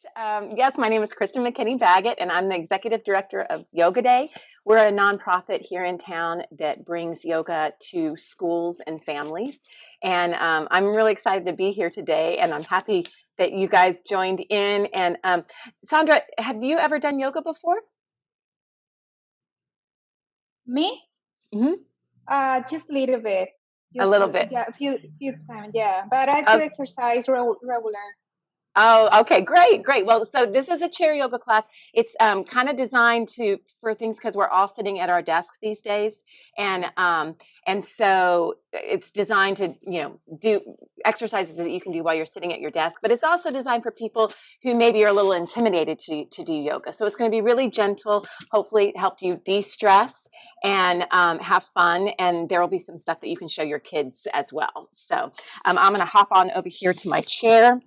Yes, my name is Kristen McKinney-Baggett, and I'm the executive director of Yoga Day. We're a nonprofit here in town that brings yoga to schools and families. And I'm really excited to be here today, and I'm happy that you guys joined in. And Sandra, have you ever done yoga before? Me? Hmm. Just a little bit. A Just little bit. yeah, a few times, yeah. But I do Uh, exercise regular. Oh, okay, great, great. Well, so this is a chair yoga class. It's kind of designed for things because we're all sitting at our desks these days, and so it's designed to do exercises that you can do while you're sitting at your desk. But it's also designed for people who maybe are a little intimidated to do yoga. So it's going to be really gentle, hopefully help you de-stress and have fun. And there will be some stuff that you can show your kids as well. So I'm going to hop on over here to my chair.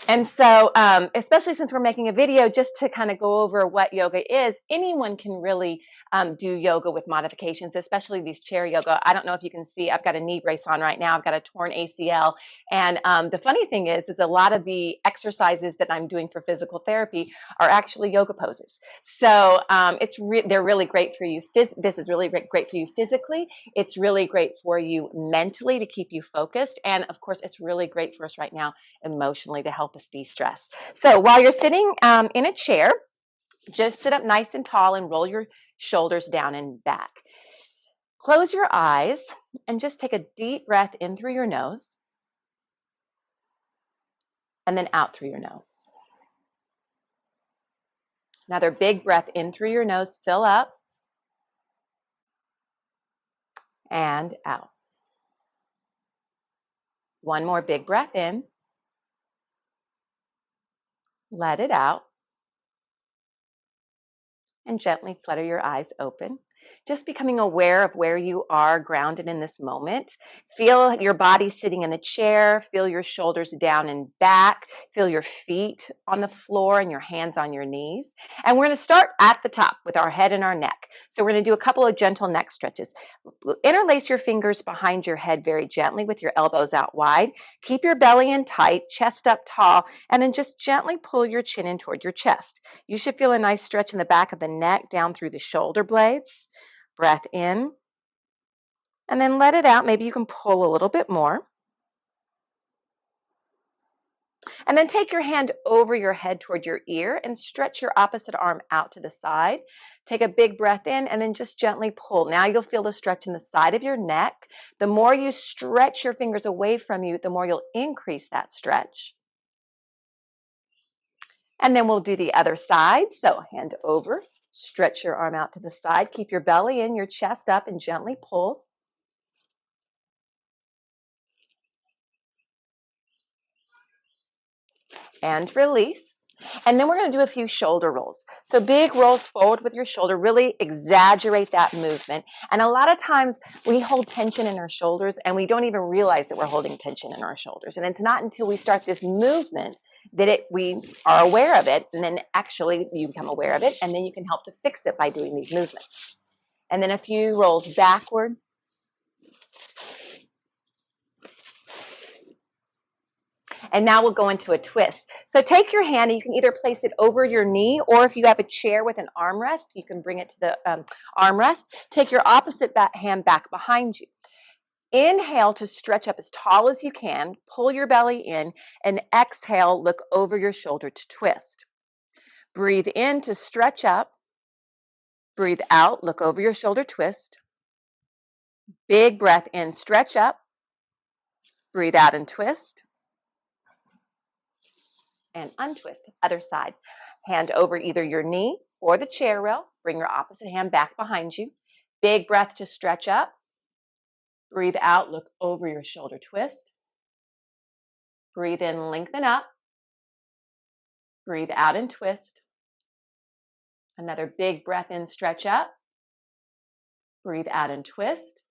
And so, especially since we're making a video, just to kind of go over what yoga is, anyone can really do yoga with modifications, especially these chair yoga. I don't know if you can see, I've got a knee brace on right now. I've got a torn ACL. And the funny thing is a lot of the exercises that I'm doing for physical therapy are actually yoga poses. So they're really great for you. This is really great for you physically. It's really great for you mentally to keep you focused. And of course, it's really great for us right now emotionally to help us de-stress. So while you're sitting in a chair, just sit up nice and tall and roll your shoulders down and back. Close your eyes and just take a deep breath in through your nose and then out through your nose. Another big breath in through your nose, fill up and out. One more big breath in, let it out, and gently flutter your eyes open. Just becoming aware of where you are grounded in this moment. Feel your body sitting in the chair, feel your shoulders down and back, feel your feet on the floor and your hands on your knees. And we're going to start at the top with our head and our neck. So we're going to do a couple of gentle neck stretches. Interlace your fingers behind your head very gently with your elbows out wide. Keep your belly in tight, chest up tall, and then just gently pull your chin in toward your chest. You should feel a nice stretch in the back of the neck down through the shoulder blades. Breath in and then let it out. Maybe you can pull a little bit more. And then take your hand over your head toward your ear and stretch your opposite arm out to the side. Take a big breath in and then just gently pull. Now you'll feel the stretch in the side of your neck. The more you stretch your fingers away from you, the more you'll increase that stretch. And then we'll do the other side. So hand over, stretch your arm out to the side. Keep your belly in, your chest up, and gently pull. And release. And then we're going to do a few shoulder rolls. So big rolls forward with your shoulder, really exaggerate that movement. And a lot of times we hold tension in our shoulders and we don't even realize that we're holding tension in our shoulders. And it's not until we start this movement that we are aware of it. And then actually you become aware of it. And then you can help to fix it by doing these movements. And then a few rolls backward. And now we'll go into a twist. So take your hand and you can either place it over your knee, or if you have a chair with an armrest, you can bring it to the armrest. Take your opposite hand back behind you. Inhale to stretch up as tall as you can. Pull your belly in, and exhale, look over your shoulder to twist. Breathe in to stretch up. Breathe out, look over your shoulder, twist. Big breath in, stretch up. Breathe out and twist. And untwist. Other side. Hand over either your knee or the chair rail. Bring your opposite hand back behind you. Big breath to stretch up. Breathe out, look over your shoulder, twist. Breathe in, lengthen up. Breathe out and twist. Another big breath in, stretch up. Breathe out and twist.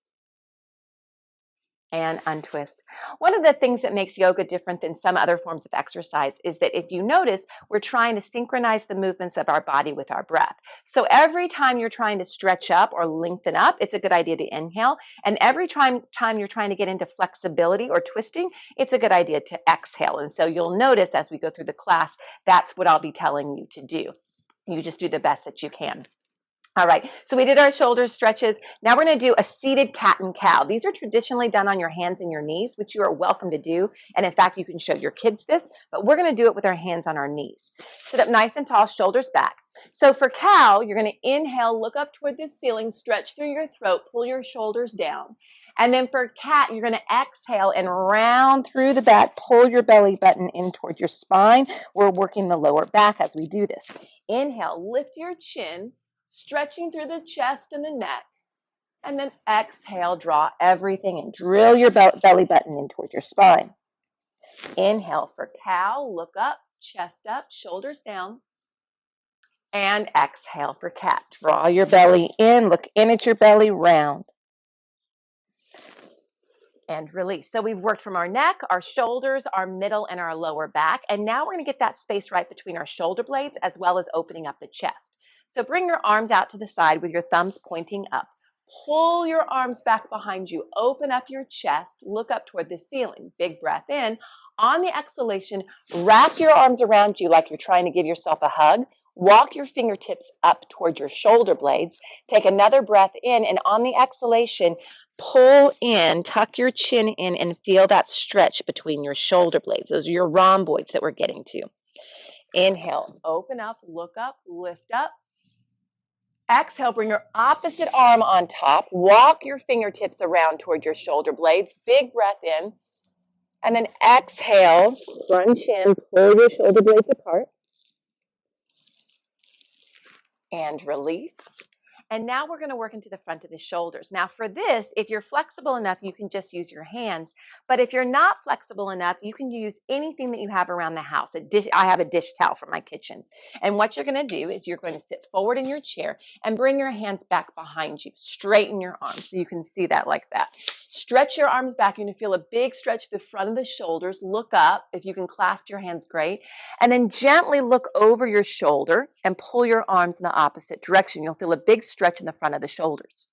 and untwist. One of the things that makes yoga different than some other forms of exercise is that if you notice, we're trying to synchronize the movements of our body with our breath. So every time you're trying to stretch up or lengthen up, it's a good idea to inhale. And every time you're trying to get into flexibility or twisting, it's a good idea to exhale. And so you'll notice as we go through the class, that's what I'll be telling you to do. You just do the best that you can. All right, so we did our shoulder stretches. Now we're going to do a seated cat and cow. These are traditionally done on your hands and your knees, which you are welcome to do. And in fact, you can show your kids this, but we're going to do it with our hands on our knees. Sit up nice and tall, shoulders back. So for cow, you're going to inhale, look up toward the ceiling, stretch through your throat, pull your shoulders down. And then for cat, you're going to exhale and round through the back, pull your belly button in toward your spine. We're working the lower back as we do this. Inhale, lift your chin, stretching through the chest and the neck. And then exhale, draw everything and drill your belly button in toward your spine. Inhale for cow, look up, chest up, shoulders down. And exhale for cat. Draw your belly in, look in at your belly, round. And release. So we've worked from our neck, our shoulders, our middle, and our lower back. And now we're going to get that space right between our shoulder blades as well as opening up the chest. So bring your arms out to the side with your thumbs pointing up. Pull your arms back behind you. Open up your chest. Look up toward the ceiling. Big breath in. On the exhalation, wrap your arms around you like you're trying to give yourself a hug. Walk your fingertips up toward your shoulder blades. Take another breath in, and on the exhalation, pull in, tuck your chin in, and feel that stretch between your shoulder blades. Those are your rhomboids that we're getting to. Inhale, open up, look up, lift up. Exhale, bring your opposite arm on top. Walk your fingertips around toward your shoulder blades. Big breath in. And then exhale, crunch in, pull your shoulder blades apart. And release. And now we're going to work into the front of the shoulders. Now for this, if you're flexible enough, you can just use your hands. But if you're not flexible enough, you can use anything that you have around the house. I have a dish towel from my kitchen. And what you're going to do is you're going to sit forward in your chair and bring your hands back behind you. Straighten your arms so you can see that like that. Stretch your arms back. You're going to feel a big stretch to the front of the shoulders. Look up. If you can clasp your hands, great. And then gently look over your shoulder and pull your arms in the opposite direction. You'll feel a big stretch in the front of the shoulders.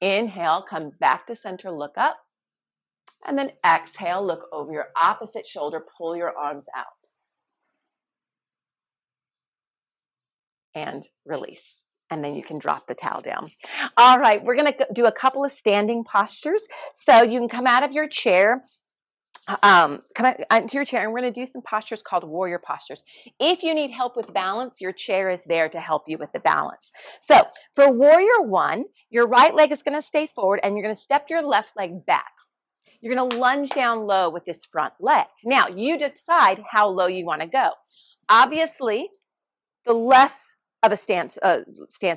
Inhale, come back to center, look up. And then exhale, look over your opposite shoulder, pull your arms out. And release. And then you can drop the towel down. All right, we're going to do a couple of standing postures. So you can come out of your chair. Come into your chair, and we're going to do some postures called warrior postures. If you need help with balance, your chair is there to help you with the balance. So for warrior one, your right leg is going to stay forward, and you're going to step your left leg back. You're going to lunge down low with this front leg. Now, you decide how low you want to go. Obviously, the less of a stance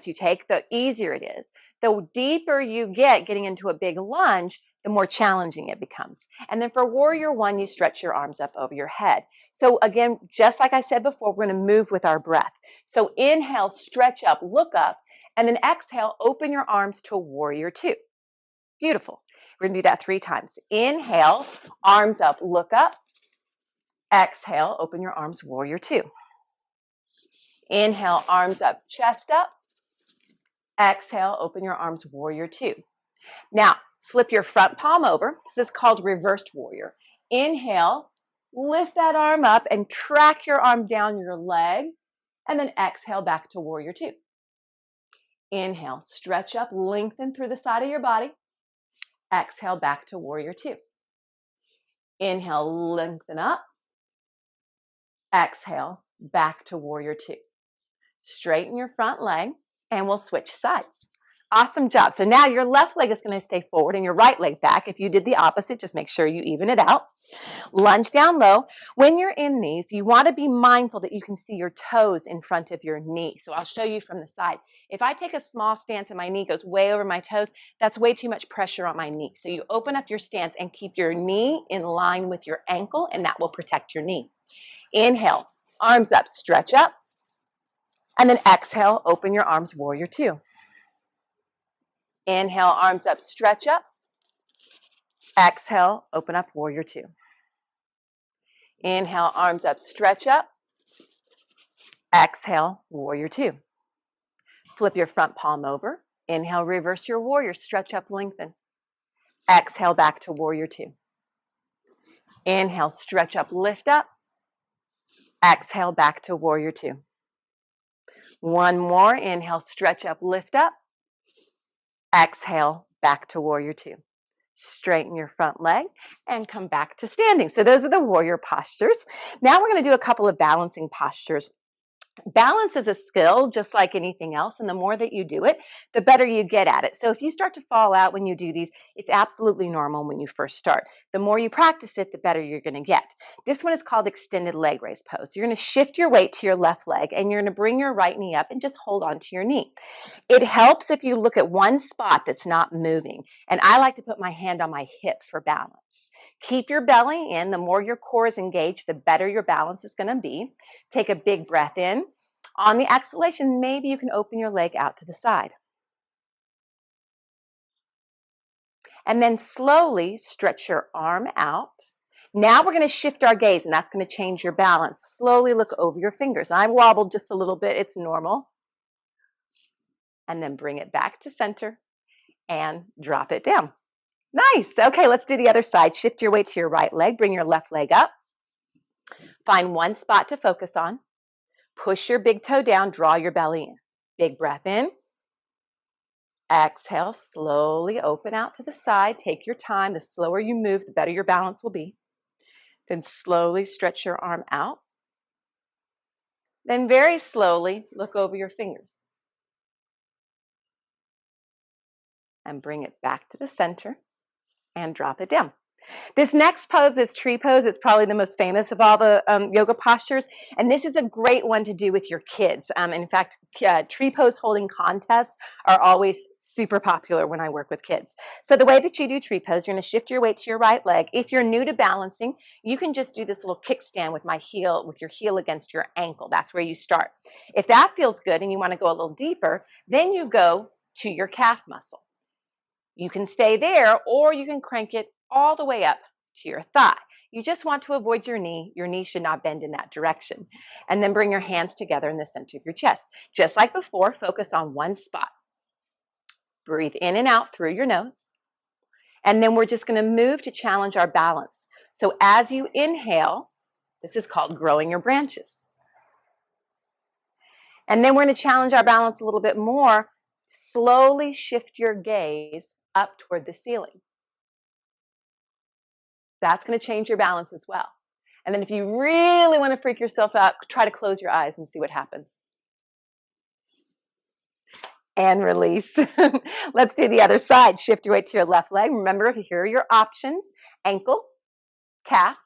you take, the easier it is. The deeper you get getting into a big lunge, the more challenging it becomes. And then for warrior one, you stretch your arms up over your head. So again, just like I said before, we're going to move with our breath. So inhale, stretch up, look up, and then exhale, open your arms to warrior two. Beautiful. We're going to do that 3 times. Inhale, arms up, look up. Exhale, open your arms, warrior two. Inhale, arms up, chest up. Exhale, open your arms, warrior two. Now, flip your front palm over. This is called reversed warrior. Inhale, lift that arm up and track your arm down your leg. And then exhale back to warrior two. Inhale, stretch up, lengthen through the side of your body. Exhale back to warrior two. Inhale, lengthen up. Exhale, back to warrior two. Straighten your front leg, and we'll switch sides. Awesome job. So now your left leg is going to stay forward and your right leg back. If you did the opposite, just make sure you even it out. Lunge down low. When you're in these, you want to be mindful that you can see your toes in front of your knee. So I'll show you from the side. If I take a small stance and my knee goes way over my toes, that's way too much pressure on my knee. So you open up your stance and keep your knee in line with your ankle, and that will protect your knee. Inhale, arms up, stretch up. And then exhale, open your arms, warrior two. Inhale, arms up, stretch up. Exhale, open up, warrior two. Inhale, arms up, stretch up. Exhale, warrior two. Flip your front palm over. Inhale, reverse your warrior, stretch up, lengthen. Exhale, back to warrior two. Inhale, stretch up, lift up. Exhale, back to warrior two. One more, inhale, stretch up, lift up. Exhale, back to warrior two. Straighten your front leg and come back to standing. So those are the warrior postures. Now we're going to do a couple of balancing postures. Balance is a skill just like anything else, and the more that you do it, the better you get at it. So if you start to fall out when you do these, it's absolutely normal when you first start. The more you practice it, the better you're going to get. This one is called extended leg raise pose. You're going to shift your weight to your left leg, and you're going to bring your right knee up and just hold on to your knee. It helps if you look at one spot that's not moving, and I like to put my hand on my hip for balance. Keep your belly in. The more your core is engaged, the better your balance is going to be. Take a big breath in. On the exhalation, maybe you can open your leg out to the side. And then slowly stretch your arm out. Now we're going to shift our gaze, and that's going to change your balance. Slowly look over your fingers. I wobbled just a little bit. It's normal. And then bring it back to center and drop it down. Nice. Okay, let's do the other side. Shift your weight to your right leg. Bring your left leg up. Find one spot to focus on. Push your big toe down. Draw your belly in. Big breath in. Exhale, slowly open out to the side. Take your time. The slower you move, the better your balance will be. Then slowly stretch your arm out. Then very slowly look over your fingers. And bring it back to the center and drop it down. This next pose is tree pose. It's probably the most famous of all the yoga postures. And this is a great one to do with your kids. In fact, tree pose holding contests are always super popular when I work with kids. So the way that you do tree pose, you're going to shift your weight to your right leg. If you're new to balancing, you can just do this little kickstand with your heel against your ankle. That's where you start. If that feels good and you want to go a little deeper, then you go to your calf muscle. You can stay there, or you can crank it all the way up to your thigh. You just want to avoid your knee. Your knee should not bend in that direction. And then bring your hands together in the center of your chest. Just like before, focus on one spot. Breathe in and out through your nose. And then we're just going to move to challenge our balance. So as you inhale, this is called growing your branches. And then we're going to challenge our balance a little bit more. Slowly shift your gaze up toward the ceiling. That's going to change your balance as well. And then if you really want to freak yourself out, try to close your eyes and see what happens. And release. Let's do the other side. Shift your weight to your left leg. Remember, here are your options: ankle, calf,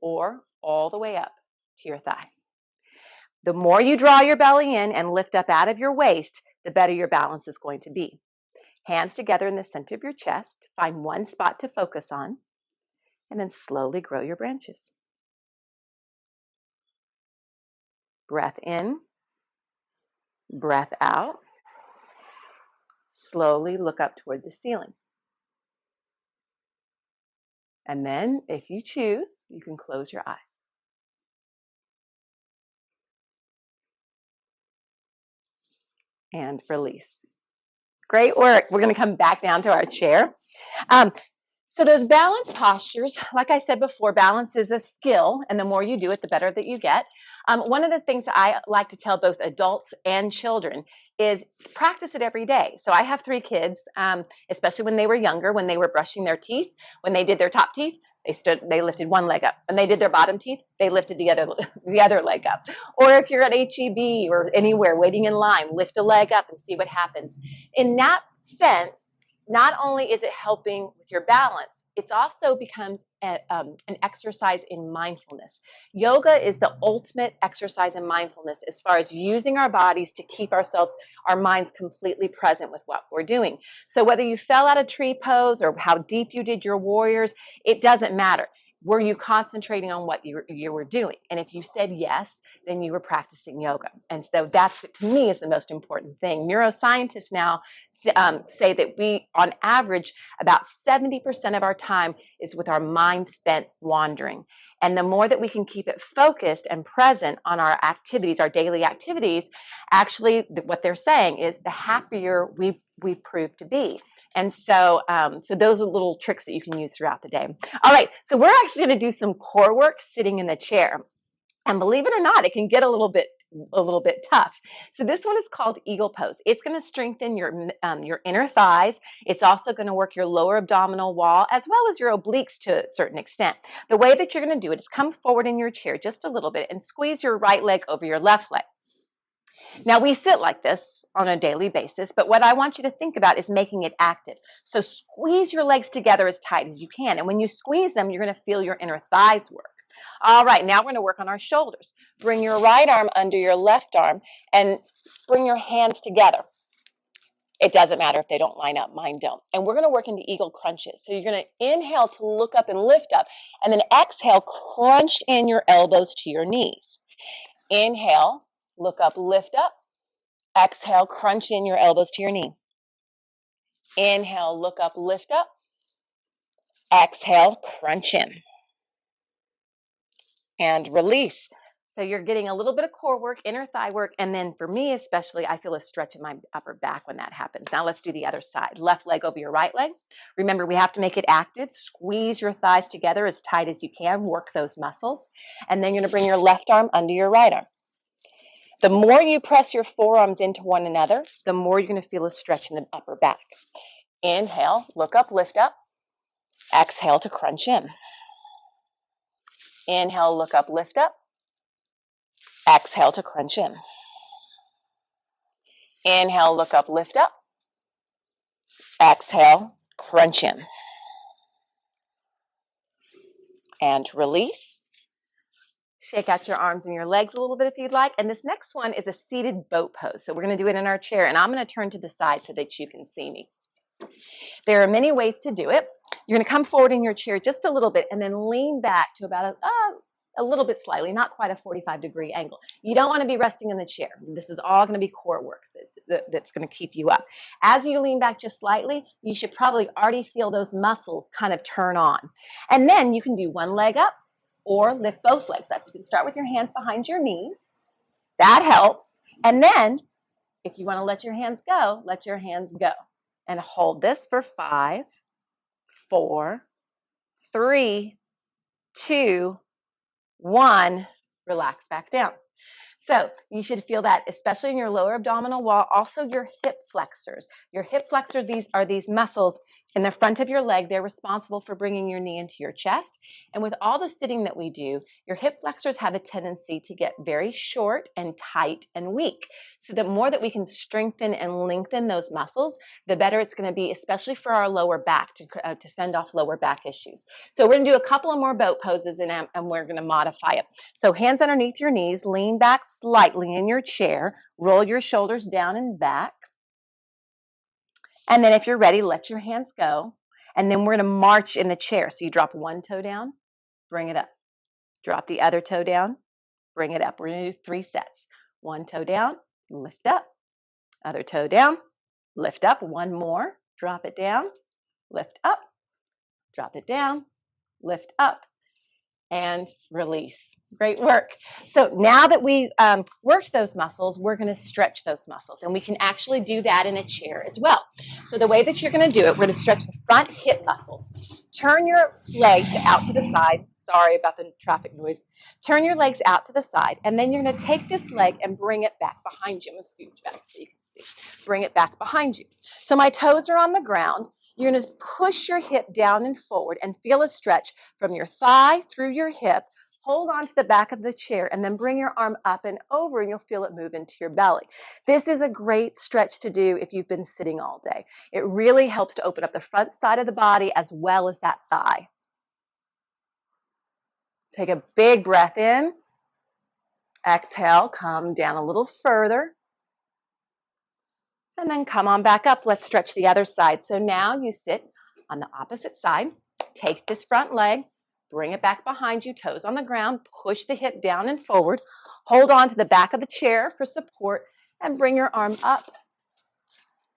or all the way up to your thigh. The more you draw your belly in and lift up out of your waist, the better your balance is going to be. Hands together in the center of your chest. Find one spot to focus on, and then slowly grow your branches. Breath in, breath out. Slowly look up toward the ceiling. And then, if you choose, you can close your eyes. And release. Great work. We're going to come back down to our chair. So those balance postures, like I said before, balance is a skill, and the more you do it, the better that you get. One of the things that I like to tell both adults and children is practice it every day. So I have 3 kids, especially when they were younger, when they were brushing their teeth, when they did their top teeth, they lifted one leg up. When they did their bottom teeth, they lifted the other leg up. Or if you're at HEB or anywhere waiting in line, lift a leg up and see what happens. In that sense, not only is it helping with your balance, it also becomes an exercise in mindfulness. Yoga is the ultimate exercise in mindfulness as far as using our bodies to keep our minds completely present with what we're doing. So whether you fell out of tree pose or how deep you did your warriors, it doesn't matter. Were you concentrating on what you were doing? And if you said yes, then you were practicing yoga. And so that's, to me, is the most important thing. Neuroscientists now say that we, on average, about 70% of our time is with our mind spent wandering. And the more that we can keep it focused and present on our activities, our daily activities, actually what they're saying is the happier we prove to be. And so, so those are little tricks that you can use throughout the day. All right, so we're actually going to do some core work sitting in the chair. And believe it or not, it can get a little bit tough. So this one is called Eagle Pose. It's going to strengthen your inner thighs. It's also going to work your lower abdominal wall as well as your obliques to a certain extent. The way that you're going to do it is come forward in your chair just a little bit and squeeze your right leg over your left leg. Now, we sit like this on a daily basis, but what I want you to think about is making it active. So squeeze your legs together as tight as you can. And when you squeeze them, you're going to feel your inner thighs work. All right, now we're going to work on our shoulders. Bring your right arm under your left arm and bring your hands together. It doesn't matter if they don't line up, mine don't. And we're going to work into eagle crunches. So you're going to inhale to look up and lift up, and then exhale, crunch in your elbows to your knees. Inhale, look up, lift up. Exhale, crunch in your elbows to your knee. Inhale, look up, lift up. Exhale, crunch in. And release. So you're getting a little bit of core work, inner thigh work, and then for me especially, I feel a stretch in my upper back when that happens. Now let's do the other side. Left leg over your right leg. Remember, we have to make it active. Squeeze your thighs together as tight as you can. Work those muscles. And then you're going to bring your left arm under your right arm. The more you press your forearms into one another, the more you're going to feel a stretch in the upper back. Inhale, look up, lift up. Exhale to crunch in. Inhale, look up, lift up. Exhale to crunch in. Inhale, look up, lift up. Exhale, crunch in. And release. Shake out your arms and your legs a little bit if you'd like. And this next one is a seated boat pose. So we're going to do it in our chair. And I'm going to turn to the side so that you can see me. There are many ways to do it. You're going to come forward in your chair just a little bit and then lean back to about a little bit slightly, not quite a 45-degree angle. You don't want to be resting in the chair. This is all going to be core work that's going to keep you up. As you lean back just slightly, you should probably already feel those muscles kind of turn on. And then you can do one leg up or lift both legs up. You can start with your hands behind your knees. That helps. And then if you want to let your hands go, let your hands go. And hold this for 5, 4, 3, 2, 1, relax back down. So you should feel that, especially in your lower abdominal wall, also your hip flexors. Your hip flexors, these are these muscles in the front of your leg. They're responsible for bringing your knee into your chest. And with all the sitting that we do, your hip flexors have a tendency to get very short and tight and weak. So the more that we can strengthen and lengthen those muscles, the better it's going to be, especially for our lower back, to fend off lower back issues. So we're going to do a couple of more boat poses and we're going to modify it. So hands underneath your knees, lean back slightly in your chair, roll your shoulders down and back. And then if you're ready, let your hands go. And then we're going to march in the chair. So you drop one toe down, bring it up. Drop the other toe down, bring it up. We're going to do 3 sets. One toe down, lift up. Other toe down, lift up. One more, drop it down, lift up. Drop it down, lift up, and release. Great work. So now that we worked those muscles, we're going to stretch those muscles. And we can actually do that in a chair as well. So the way that you're going to do it, we're going to stretch the front hip muscles. Turn your legs out to the side. Sorry about the traffic noise. Turn your legs out to the side. And then you're going to take this leg and bring it back behind you. I'm going to scooch back so you can see. Bring it back behind you. So my toes are on the ground. You're going to push your hip down and forward and feel a stretch from your thigh through your hip. Hold on to the back of the chair and then bring your arm up and over and you'll feel it move into your belly. This is a great stretch to do if you've been sitting all day. It really helps to open up the front side of the body as well as that thigh. Take a big breath in. Exhale, come down a little further. And then come on back up. Let's stretch the other side. So now you sit on the opposite side. Take this front leg, Bring it back behind you, toes on the ground. Push the hip down and forward. Hold on to the back of the chair for support and bring your arm up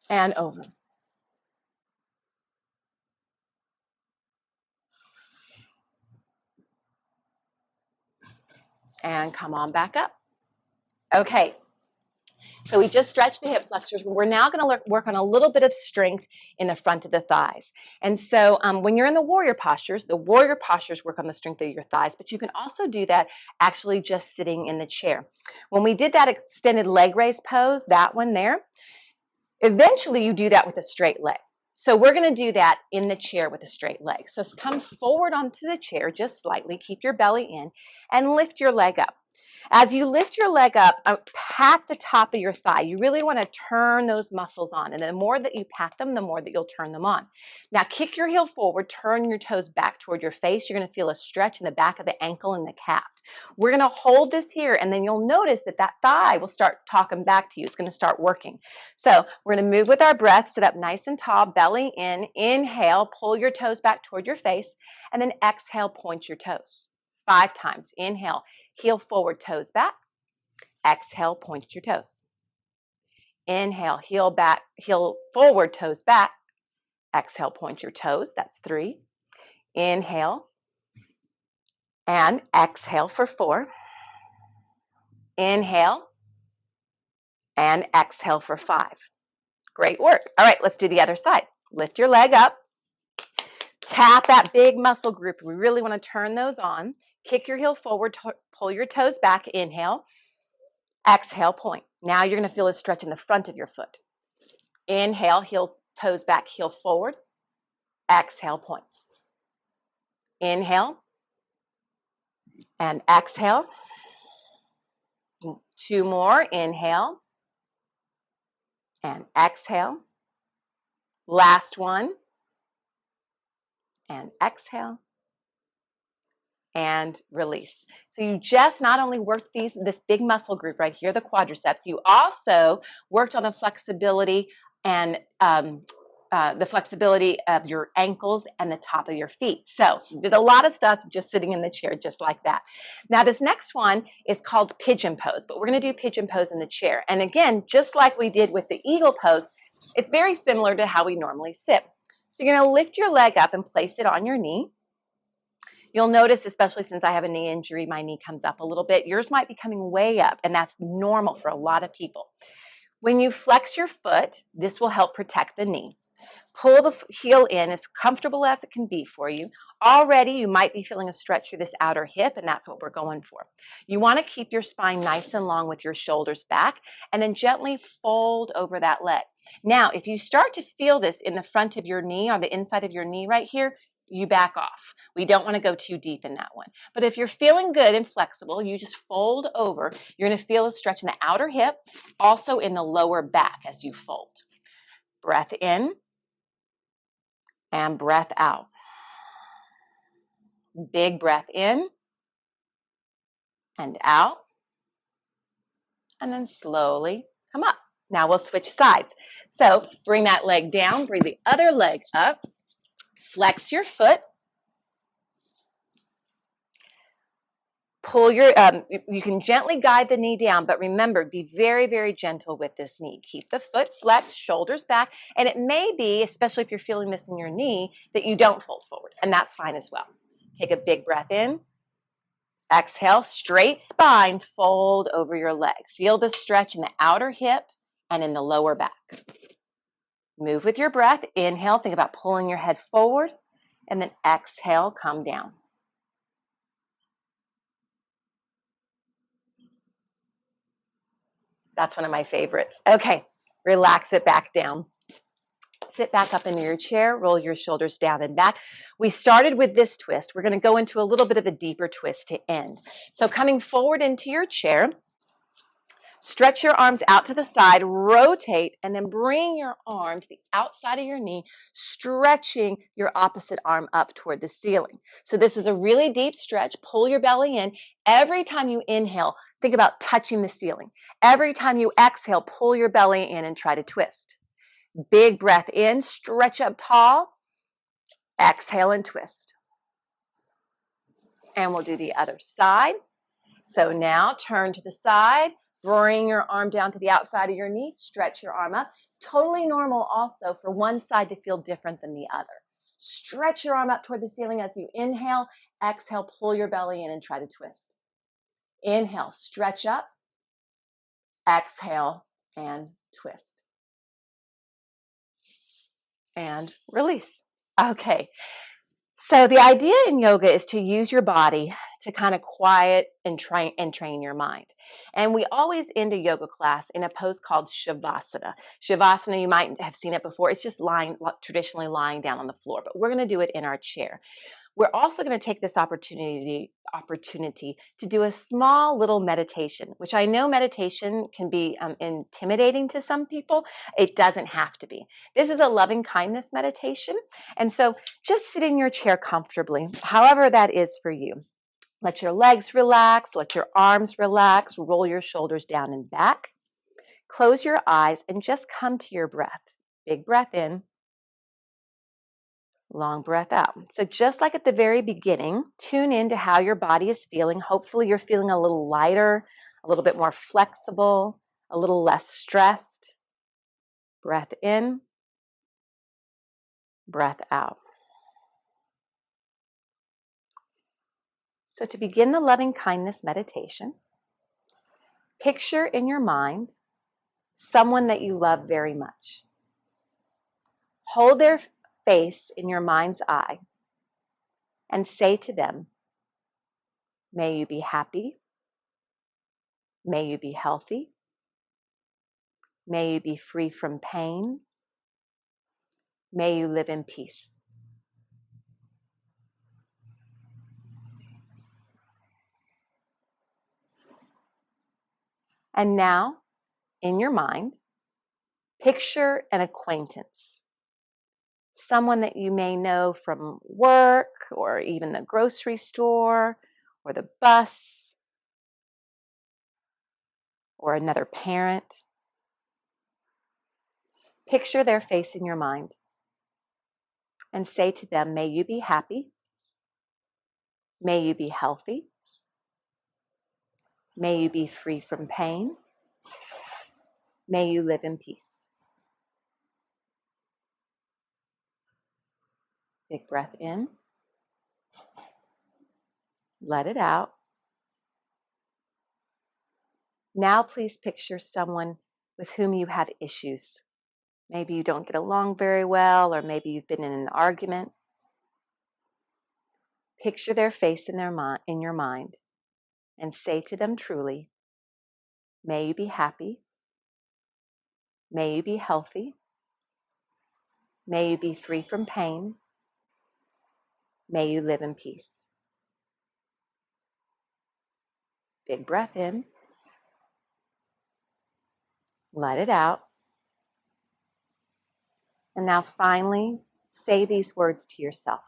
and over. And come on back up. Okay, so we just stretched the hip flexors. We're now going to work on a little bit of strength in the front of the thighs. And so when you're in the warrior postures work on the strength of your thighs, but you can also do that actually just sitting in the chair. When we did that extended leg raise pose, that one there, eventually you do that with a straight leg. So we're going to do that in the chair with a straight leg. So come forward onto the chair just slightly, keep your belly in, and lift your leg up. As you lift your leg up, pat the top of your thigh. You really want to turn those muscles on. And the more that you pat them, the more that you'll turn them on. Now kick your heel forward, turn your toes back toward your face. You're going to feel a stretch in the back of the ankle and the calf. We're going to hold this here, and then you'll notice that that thigh will start talking back to you. It's going to start working. So we're going to move with our breath, sit up nice and tall, belly in. Inhale, pull your toes back toward your face, and then exhale, point your toes. 5 times. Inhale, heel forward, toes back. Exhale, point your toes. Inhale, heel back, heel forward, toes back. Exhale, point your toes. That's 3. Inhale and exhale for 4. Inhale and exhale for 5. Great work. All right, let's do the other side. Lift your leg up. Tap that big muscle group. We really want to turn those on. Kick your heel forward, pull your toes back. Inhale. Exhale, point. Now you're going to feel a stretch in the front of your foot. Inhale, heels, toes back, heel forward. Exhale, point. Inhale and exhale. 2 more. Inhale and exhale. Last one. And exhale. And release. So you just not only worked this big muscle group right here, the quadriceps, you also worked on the flexibility and the flexibility of your ankles and the top of your feet. So you did a lot of stuff just sitting in the chair, just like that. Now this next one is called pigeon pose, but we're going to do pigeon pose in the chair. And again, just like we did with the eagle pose, it's very similar to how we normally sit. So you're going to lift your leg up and place it on your knee. You'll notice, especially since I have a knee injury, my knee comes up a little bit. Yours might be coming way up, and that's normal for a lot of people. When you flex your foot, this will help protect the knee. Pull the heel in as comfortable as it can be for you. Already, you might be feeling a stretch through this outer hip, and that's what we're going for. You want to keep your spine nice and long with your shoulders back, and then gently fold over that leg. Now, if you start to feel this in the front of your knee, on the inside of your knee right here, you back off. We don't want to go too deep in that one. But if you're feeling good and flexible, you just fold over. You're going to feel a stretch in the outer hip, also in the lower back as you fold. Breath in and breath out. Big breath in and out. And then slowly come up. Now we'll switch sides. So bring that leg down, bring the other leg up. Flex your foot. Pull your, you can gently guide the knee down, but remember, be very, very gentle with this knee. Keep the foot flexed, shoulders back, and it may be, especially if you're feeling this in your knee, that you don't fold forward, and that's fine as well. Take a big breath in. Exhale, straight spine, fold over your leg. Feel the stretch in the outer hip and in the lower back. Move with your breath. Inhale, think about pulling your head forward, and then exhale, come down. That's one of my favorites. Okay, relax it back down. Sit back up into your chair, roll your shoulders down and back. We started with this twist. We're going to go into a little bit of a deeper twist to end. So coming forward into your chair, stretch your arms out to the side, rotate, and then bring your arm to the outside of your knee, stretching your opposite arm up toward the ceiling. So this is a really deep stretch. Pull your belly in. Every time you inhale, think about touching the ceiling. Every time you exhale, pull your belly in and try to twist. Big breath in, stretch up tall. Exhale and twist. And we'll do the other side. So now turn to the side, bring your arm down to the outside of your knee, stretch your arm up. Totally normal also for one side to feel different than the other. Stretch your arm up toward the ceiling as you inhale. Exhale, pull your belly in and try to twist. Inhale, stretch up. Exhale, and twist. And release. Okay. So the idea in yoga is to use your body to kind of quiet and train your mind. And we always end a yoga class in a pose called Shavasana. Shavasana, you might have seen it before. It's just traditionally lying down on the floor, but we're going to do it in our chair. We're also going to take this opportunity to do a small little meditation, which I know meditation can be intimidating to some people. It doesn't have to be. This is a loving kindness meditation. And so just sit in your chair comfortably, however that is for you. Let your legs relax, let your arms relax, roll your shoulders down and back. Close your eyes and just come to your breath. Big breath in. Long breath out. So just like at the very beginning, tune into how your body is feeling. Hopefully you're feeling a little lighter, a little bit more flexible, a little less stressed. Breath in, breath out. So to begin the loving kindness meditation, picture in your mind someone that you love very much. Hold their face in your mind's eye and say to them, may you be happy, may you be healthy, may you be free from pain, may you live in peace. And now, in your mind, picture an acquaintance, someone that you may know from work or even the grocery store or the bus or another parent. Picture their face in your mind and say to them, may you be happy, may you be healthy, may you be free from pain, may you live in peace. Big breath in, let it out. Now please picture someone with whom you have issues. Maybe you don't get along very well, or maybe you've been in an argument. Picture their face in your mind and say to them truly, may you be happy, may you be healthy, may you be free from pain, may you live in peace. Big breath in, let it out. And now finally, say these words to yourself.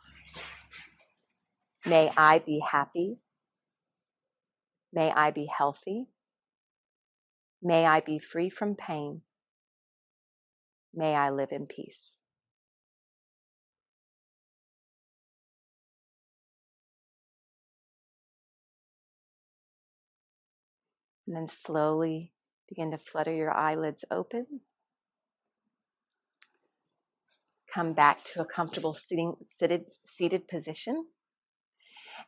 May I be happy, may I be healthy, may I be free from pain, may I live in peace. And then slowly begin to flutter your eyelids open. Come back to a comfortable seated position.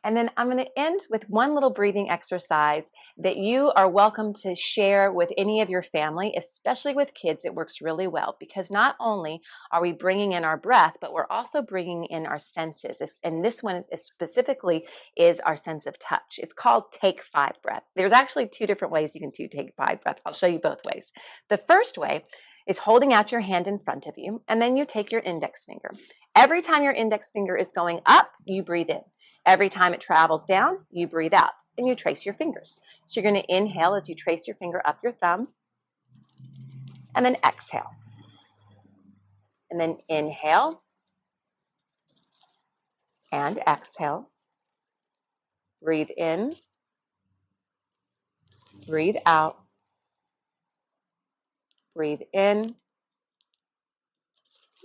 And then I'm going to end with one little breathing exercise that you are welcome to share with any of your family, especially with kids. It works really well because not only are we bringing in our breath, but we're also bringing in our senses. And this one specifically is our sense of touch. It's called Take 5 breath. There's actually 2 different ways you can do Take 5 breath. I'll show you both ways. The first way is holding out your hand in front of you, and then you take your index finger. Every time your index finger is going up, you breathe in. Every time it travels down, you breathe out and you trace your fingers. So you're going to inhale as you trace your finger up your thumb, and then exhale. And then inhale and exhale. Breathe in, breathe out, breathe in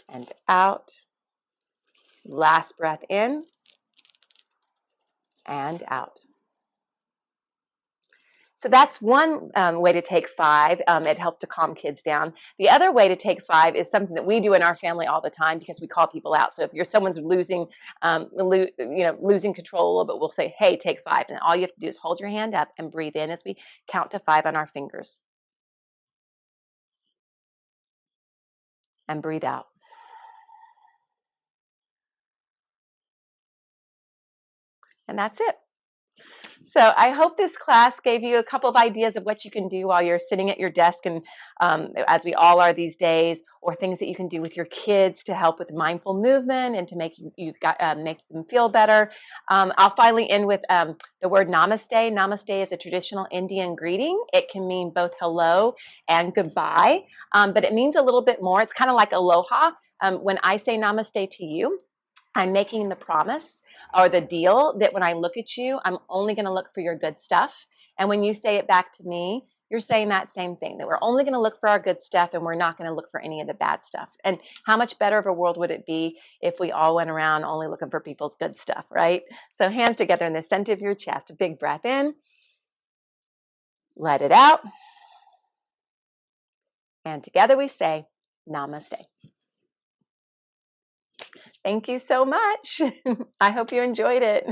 and out. Last breath in and out. So that's one way to take 5. It helps to calm kids down. The other way to take 5 is something that we do in our family all the time because we call people out. So if someone's losing, losing control a little bit, we'll say, "Hey, take 5," and all you have to do is hold your hand up and breathe in as we count to 5 on our fingers, and breathe out. And that's it. So I hope this class gave you a couple of ideas of what you can do while you're sitting at your desk, and as we all are these days, or things that you can do with your kids to help with mindful movement and to make make them feel better. I'll finally end with the word namaste. Namaste is a traditional Indian greeting. It can mean both hello and goodbye, but it means a little bit more. It's kind of like aloha. When I say namaste to you, I'm making the promise or the deal that when I look at you, I'm only going to look for your good stuff. And when you say it back to me, you're saying that same thing, that we're only going to look for our good stuff and we're not going to look for any of the bad stuff. And how much better of a world would it be if we all went around only looking for people's good stuff, right? So hands together in the center of your chest, a big breath in, let it out. And together we say, namaste. Thank you so much. I hope you enjoyed it.